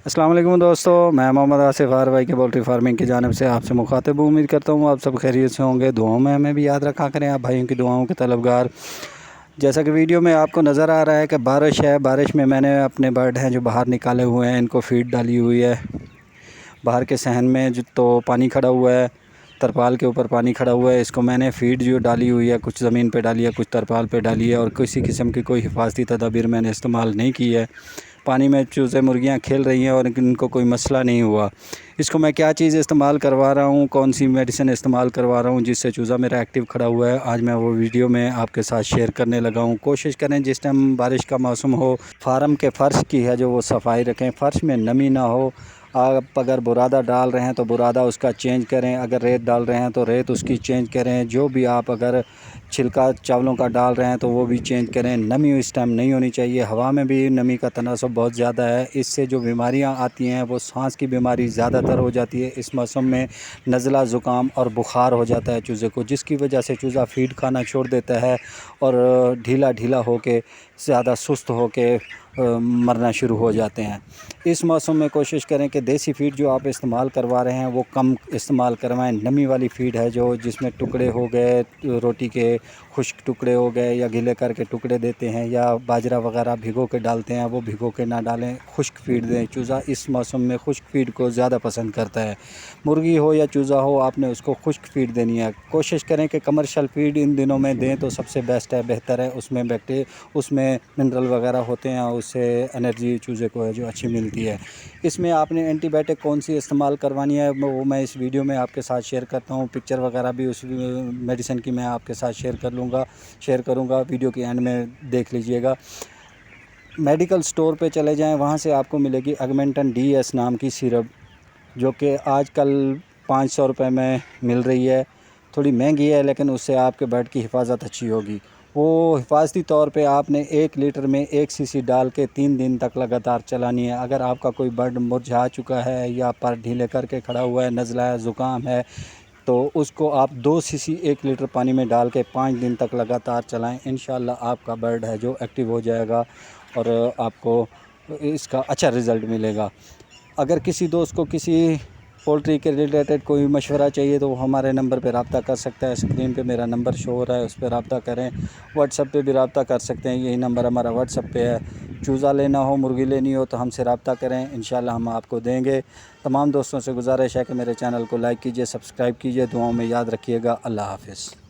अस्सलाम वालेकुम दोस्तों, मैं मोहम्मद आसिफ आर भाई के पोल्ट्री फार्मिंग की जानिब से आपसे मुखातिब हूँ। उम्मीद करता हूँ आप सब खैरियत से होंगे। दुआओं में हमें भी याद रखा करें, आप भाइयों की दुआओं के तलबगार। जैसा कि वीडियो में आपको नज़र आ रहा है कि बारिश है, बारिश में मैंने अपने बर्ड हैं जो बाहर निकाले हुए हैं, इनको फीड डाली हुई है। बाहर के सहन में जो तो पानी खड़ा हुआ है, तरपाल के ऊपर पानी खड़ा हुआ है। इसको मैंने फ़ीड जो डाली हुई है, कुछ ज़मीन पे डाली है, कुछ तरपाल पे डाली है, और किसी किस्म की कोई हिफाजती तदाबीर मैंने इस्तेमाल नहीं की है। पानी में चूज़े मुर्गियाँ खेल रही हैं और इनको कोई मसला नहीं हुआ। इसको मैं क्या चीज़ इस्तेमाल करवा रहा हूँ, कौन सी मेडिसिन इस्तेमाल करवा रहा हूँ जिससे चूज़ा मेरा एक्टिव खड़ा हुआ है, आज मैं वो वीडियो में आपके साथ शेयर करने लगा हूँ। कोशिश करें जिस टाइम बारिश का मौसम हो, फार्म के फ़र्श की है जो वो सफाई रखें, फ़र्श में नमी ना हो। आप अगर बुरादा डाल रहे हैं तो बुरादा उसका चेंज करें, अगर रेत डाल रहे हैं तो रेत उसकी चेंज करें। जो भी आप अगर छिलका चावलों का डाल रहे हैं तो वो भी चेंज करें। नमी इस टाइम नहीं होनी चाहिए, हवा में भी नमी का तनासब बहुत ज़्यादा है। इससे जो बीमारियां आती हैं वो सांस की बीमारी ज़्यादातर हो जाती है। इस मौसम में नज़ला ज़ुकाम और बुखार हो जाता है चूज़े को, जिसकी वजह से चूज़ा फ़ीड खाना छोड़ देता है और ढीला ढीला होके ज़्यादा सुस्त होके मरना शुरू हो जाते हैं। इस मौसम में कोशिश करें कि देसी फ़ीड जो आप इस्तेमाल करवा रहे हैं वो कम इस्तेमाल करवाएं। नमी वाली फ़ीड है जो जिसमें टुकड़े हो गए, रोटी के खुश्क टुकड़े हो गए या गीले करके टुकड़े देते हैं, या बाजरा वगैरह भिगो के डालते हैं, वो भिगो के ना डालें, खुश्क फ़ीड दें। चूज़ा इस मौसम में खुश्क फ़ीड को ज़्यादा पसंद करता है। मुर्गी हो या चूज़ा हो, आपने उसको खुश्क फ़ीड देनी है। कोशिश करें कि कमर्शियल फ़ीड इन दिनों में दें तो सबसे बेस्ट है, बेहतर है। उसमें मिनरल वगैरह होते हैं, उससे एनर्जी चूज़े को है जो अच्छी मिलती है। इसमें आपने एंटीबायोटिक कौन सी इस्तेमाल करवानी है वो मैं इस वीडियो में आपके साथ शेयर करता हूँ। पिक्चर वगैरह भी उस मेडिसिन की मैं आपके साथ शेयर करूँगा। वीडियो के एंड में देख लीजिएगा। मेडिकल स्टोर पे चले जाएं, वहाँ से आपको मिलेगी ऑगमेंटन DS नाम की सिरप, जो कि आजकल 500 रुपये में मिल रही है। थोड़ी महंगी है लेकिन उससे आपके बर्ड की हिफाजत अच्छी होगी। वो हिफाजती तौर पे आपने 1 लीटर में 1 सीसी डाल के 3 दिन तक लगातार चलानी है। अगर आपका कोई बर्ड मुरझा चुका है या पर ढीले करके खड़ा हुआ है, नज़ला है, ज़ुकाम है, तो उसको आप 2 सीसी 1 लीटर पानी में डाल के 5 दिन तक लगातार चलाएं। इंशाल्लाह आपका बर्ड है जो एक्टिव हो जाएगा और आपको इसका अच्छा रिज़ल्ट मिलेगा। अगर किसी दोस्त को किसी पोल्ट्री के रिलेटेड कोई मशवरा चाहिए तो वो हमारे नंबर पे रब्ता कर सकता है। स्क्रीन पे मेरा नंबर शो हो रहा है, उस पर रब्ता करें। व्हाट्सएप पे भी रब्ता कर सकते हैं, यही नंबर हमारा व्हाट्सएप पे है। चूज़ा लेना हो, मुर्गी लेनी हो तो हमसे रब्ता करें, इंशाल्लाह हम आपको देंगे। तमाम दोस्तों से गुजारिश है कि मेरे चैनल को लाइक कीजिए, सब्सक्राइब कीजिए, दुआओं में याद रखिएगा। अल्लाह हाफ़िज़।